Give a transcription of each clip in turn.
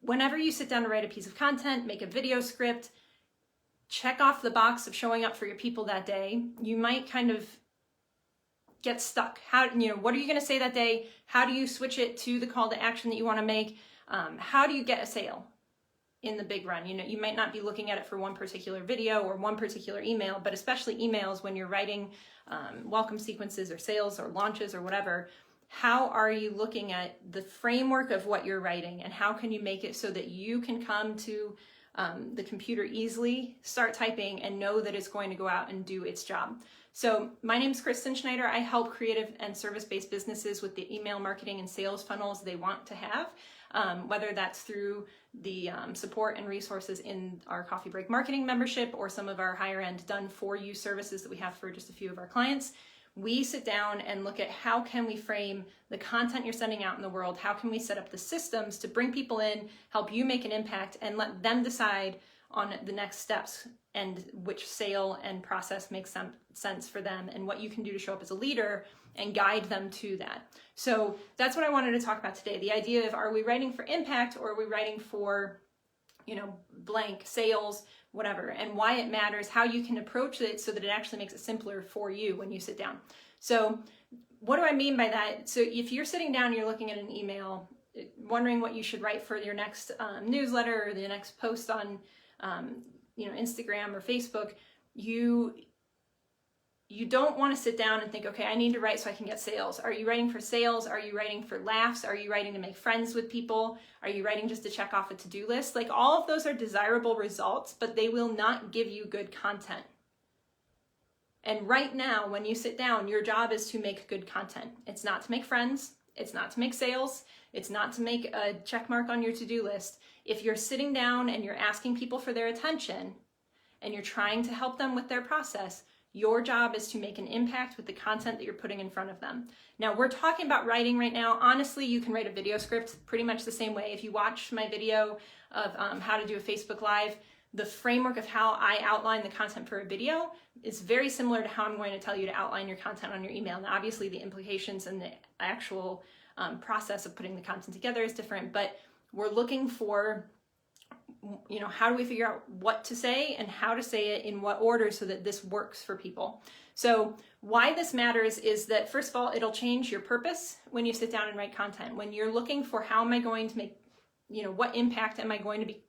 whenever you sit down to write a piece of content, make a video script, check off the box of showing up for your people that day, you might kind of get stuck. What are you going to say that day? How do you switch it to the call to action that you want to make? How do you get a sale in the big run? You might not be looking at it for one particular video or one particular email, but especially emails when you're writing welcome sequences or sales or launches or whatever. How are you looking at the framework of what you're writing, and how can you make it so that you can come to the computer easily, start typing, and know that it's going to go out and do its job? So my name is Kristen Schneider. I help creative and service-based businesses with the email marketing and sales funnels they want to have, whether that's through the support and resources in our Coffee Break Marketing membership or some of our higher end done-for-you services that we have for just a few of our clients. We sit down and look at how can we frame the content you're sending out in the world, how can we set up the systems to bring people in, help you make an impact, and let them decide on the next steps and which sale and process makes some sense for them, and what you can do to show up as a leader and guide them to that. So that's what I wanted to talk about today. The idea of, are we writing for impact, or are we writing for, blank sales, whatever, and why it matters, how you can approach it so that it actually makes it simpler for you when you sit down. So what do I mean by that? So if you're sitting down, you're looking at an email, wondering what you should write for your next newsletter or the next post on Instagram or Facebook, you don't want to sit down and think, okay, I need to write so I can get sales. Are you writing for sales? Are you writing for laughs? Are you writing to make friends with people? Are you writing just to check off a to-do list? Like, all of those are desirable results, but they will not give you good content. And right now, when you sit down, your job is to make good content. It's not to make friends. It's not to make sales. It's not to make a check mark on your to-do list. If you're sitting down and you're asking people for their attention and you're trying to help them with their process, your job is to make an impact with the content that you're putting in front of them. Now, we're talking about writing right now. Honestly, you can write a video script pretty much the same way. If you watch my video of how to do a Facebook Live, the framework of how I outline the content for a video is very similar to how I'm going to tell you to outline your content on your email. Now, obviously, the implications and the actual process of putting the content together is different, but we're looking for, how do we figure out what to say and how to say it in what order so that this works for people? So why this matters is that, first of all, it'll change your purpose when you sit down and write content. When you're looking for how am I going to make, what impact am I going to be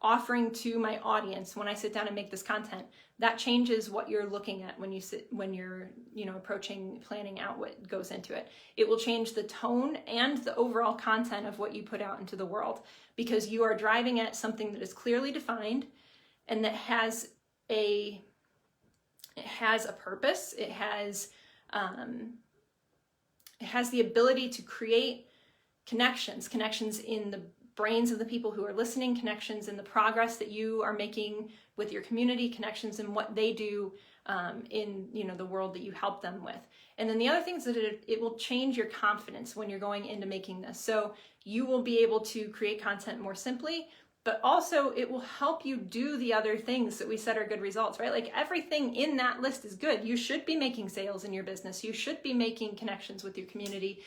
offering to my audience when I sit down and make this content, that changes what you're looking at when you're approaching, planning out what goes into it. It will change the tone and the overall content of what you put out into the world, because you are driving at something that is clearly defined and that has a purpose. It has the ability to create connections in the brains of the people who are listening, connections in the progress that you are making with your community, connections in what they do in the world that you help them with. And then the other thing is that it will change your confidence when you're going into making this. So you will be able to create content more simply, but also it will help you do the other things that we said are good results, right? Like, everything in that list is good. You should be making sales in your business. You should be making connections with your community.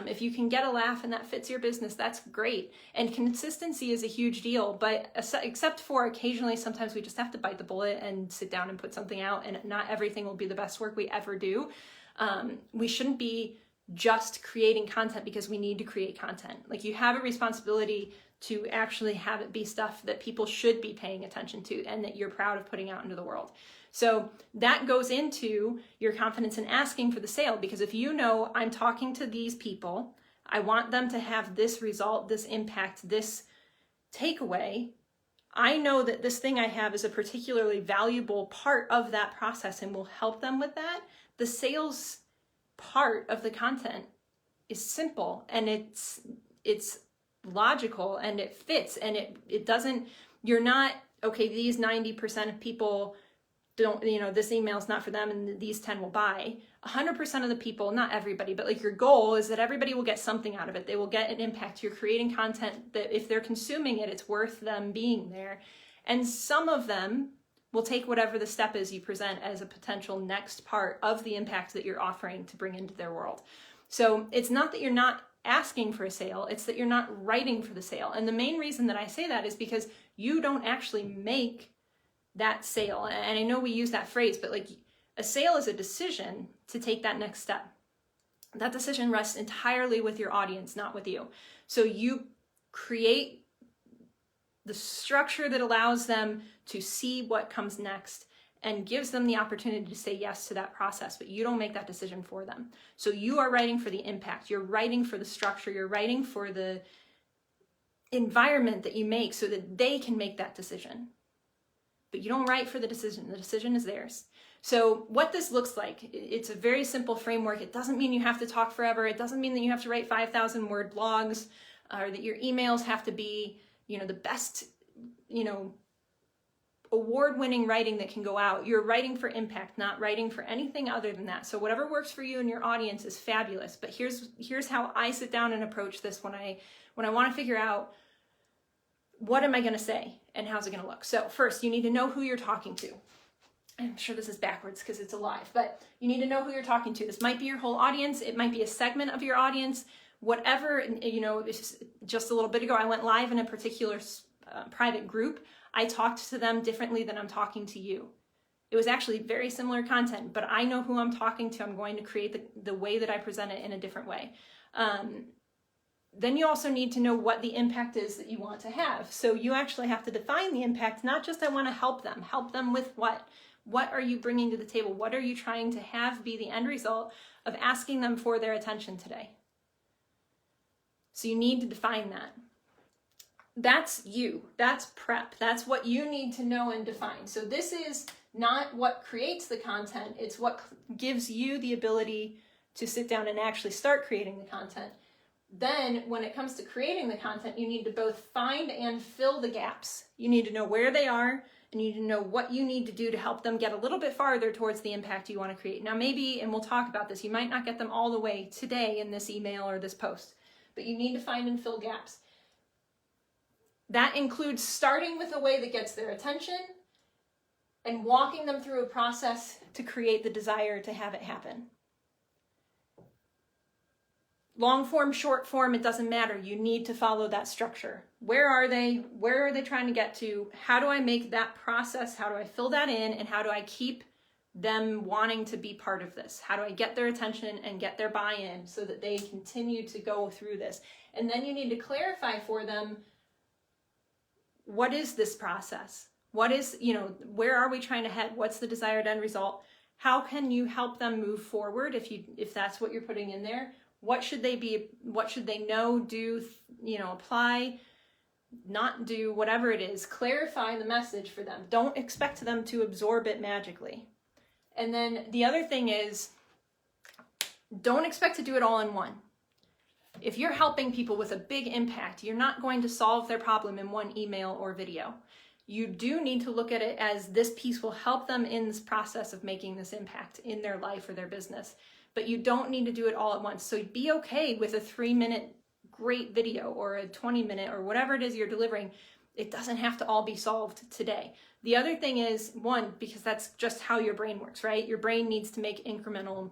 If you can get a laugh and that fits your business, that's great. And consistency is a huge deal, but except for occasionally, sometimes we just have to bite the bullet and sit down and put something out, and not everything will be the best work we ever do. We shouldn't be just creating content because we need to create content. Like, you have a responsibility to actually have it be stuff that people should be paying attention to and that you're proud of putting out into the world. So that goes into your confidence in asking for the sale, because if I'm talking to these people, I want them to have this result, this impact, this takeaway, I know that this thing I have is a particularly valuable part of that process and will help them with that. The sales part of the content is simple, and it's logical, and it fits, and it doesn't, you're not, okay, these 90% of people don't, this email is not for them and these 10 will buy. 100% of the people, not everybody, but like, your goal is that everybody will get something out of it. They will get an impact. You're creating content that if they're consuming it, it's worth them being there. And some of them will take whatever the step is you present as a potential next part of the impact that you're offering to bring into their world. So it's not that you're not asking for a sale, it's that you're not writing for the sale. And the main reason that I say that is because you don't actually make that sale. And I know we use that phrase, but like a sale is a decision to take that next step. That decision rests entirely with your audience, not with you. So you create the structure that allows them to see what comes next and gives them the opportunity to say yes to that process, but you don't make that decision for them. So you are writing for the impact, you're writing for the structure, you're writing for the environment that you make so that they can make that decision. But you don't write for the decision is theirs. So what this looks like, it's a very simple framework. It doesn't mean you have to talk forever. It doesn't mean that you have to write 5,000 word blogs or that your emails have to be, the best, award-winning writing that can go out. You're writing for impact, not writing for anything other than that. So whatever works for you and your audience is fabulous. But here's how I sit down and approach this when I want to figure out what am I going to say and how's it going to look. So first, you need to know who you're talking to. I'm sure this is backwards because it's alive, but you need to know who you're talking to. This might be your whole audience. It might be a segment of your audience, whatever. Just a little bit ago, I went live in a particular private group. I talked to them differently than I'm talking to you. It was actually very similar content, but I know who I'm talking to. I'm going to create the way that I present it in a different way. Then you also need to know what the impact is that you want to have. So you actually have to define the impact, not just I want to help them. Help them with what? What are you bringing to the table? What are you trying to have be the end result of asking them for their attention today? So you need to define that. That's you. That's prep. That's what you need to know and define. So this is not what creates the content. It's what gives you the ability to sit down and actually start creating the content. Then when it comes to creating the content, you need to both find and fill the gaps. You need to know where they are, and you need to know what you need to do to help them get a little bit farther towards the impact you want to create. Now maybe, and we'll talk about this, you might not get them all the way today in this email or this post, but you need to find and fill gaps. That includes starting with a way that gets their attention and walking them through a process to create the desire to have it happen. Long form, short form, it doesn't matter. You need to follow that structure. Where are they? Where are they trying to get to? How do I make that process? How do I fill that in? And how do I keep them wanting to be part of this? How do I get their attention and get their buy-in so that they continue to go through this? And then you need to clarify for them, what is this process? What is, where are we trying to head? What's the desired end result? How can you help them move forward if that's what you're putting in there? What should they be? What should they know, do, apply, not do, whatever it is? Clarify the message for them. Don't expect them to absorb it magically. And then the other thing is, don't expect to do it all in one. If you're helping people with a big impact, you're not going to solve their problem in one email or video. You do need to look at it as this piece will help them in this process of making this impact in their life or their business. But you don't need to do it all at once. So be okay with a 3-minute great video or a 20-minute or whatever it is you're delivering. It doesn't have to all be solved today. The other thing is, one, because that's just how your brain works, right? Your brain needs to make incremental,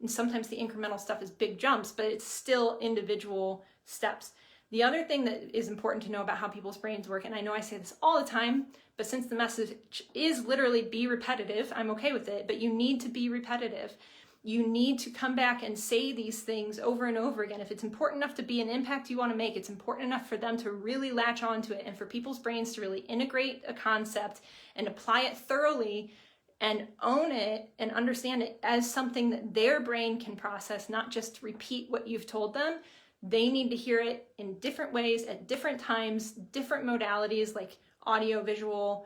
and sometimes the incremental stuff is big jumps, but it's still individual steps. The other thing that is important to know about how people's brains work, and I know I say this all the time, but since the message is literally be repetitive, I'm okay with it, but you need to be repetitive. You need to come back and say these things over and over again. If it's important enough to be an impact you want to make, it's important enough for them to really latch onto it and for people's brains to really integrate a concept and apply it thoroughly and own it and understand it as something that their brain can process, not just repeat what you've told them. They need to hear it in different ways, at different times, different modalities like audio, visual,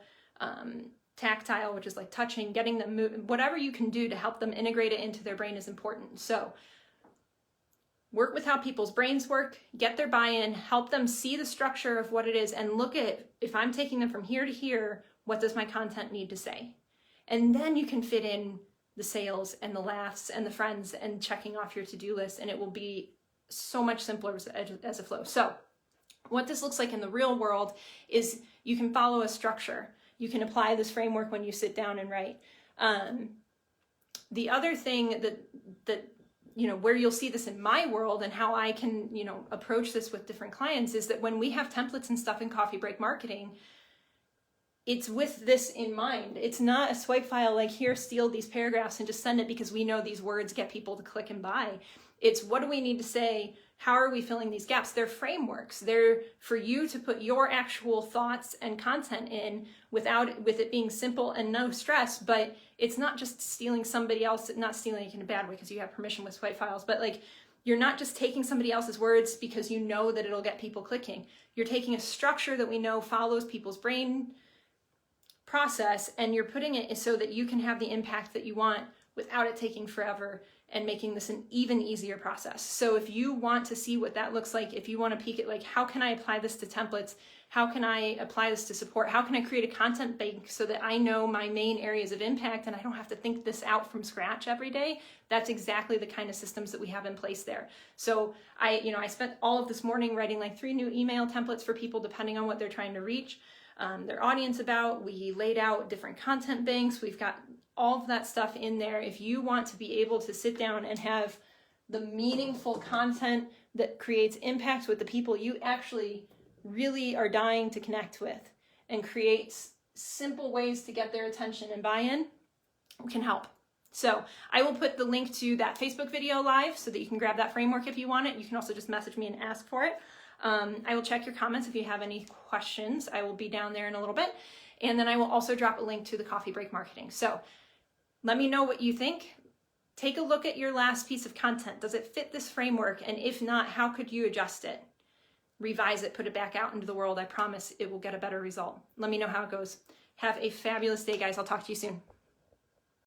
tactile, which is like touching, getting them moving. Whatever you can do to help them integrate it into their brain is important. So work with how people's brains work, get their buy-in, help them see the structure of what it is, and look at, if I'm taking them from here to here, what does my content need to say? And then you can fit in the sales and the laughs and the friends and checking off your to-do list, and it will be so much simpler as a flow. So what this looks like in the real world is you can follow a structure. You can apply this framework when you sit down and write. The other thing that where you'll see this in my world and how I can, approach this with different clients is that when we have templates and stuff in coffee break marketing, it's with this in mind. It's not a swipe file like, here, steal these paragraphs and just send it because we know these words get people to click and buy. It's, what do we need to say? How are we filling these gaps? They're frameworks. They're for you to put your actual thoughts and content in with it being simple and no stress. But it's not just stealing somebody else, not stealing it in a bad way because you have permission with swipe files, but like, you're not just taking somebody else's words because you know that it'll get people clicking. You're taking a structure that we know follows people's brain process, and you're putting it so that you can have the impact that you want without it taking forever and making this an even easier process. So if you want to see what that looks like, if you want to peek at like, how can I apply this to templates? How can I apply this to support? How can I create a content bank so that I know my main areas of impact and I don't have to think this out from scratch every day? That's exactly the kind of systems that we have in place there. So I spent all of this morning writing like 3 new email templates for people depending on what they're trying to reach their audience about. We laid out different content banks. We've got all of that stuff in there. If you want to be able to sit down and have the meaningful content that creates impact with the people you actually really are dying to connect with and creates simple ways to get their attention and buy-in, we can help. So I will put the link to that Facebook video live so that you can grab that framework if you want it. You can also just message me and ask for it. I will check your comments if you have any questions. I will be down there in a little bit. And then I will also drop a link to the coffee break marketing. So let me know what you think. Take a look at your last piece of content. Does it fit this framework? And if not, how could you adjust it? Revise it, put it back out into the world. I promise it will get a better result. Let me know how it goes. Have a fabulous day, guys. I'll talk to you soon.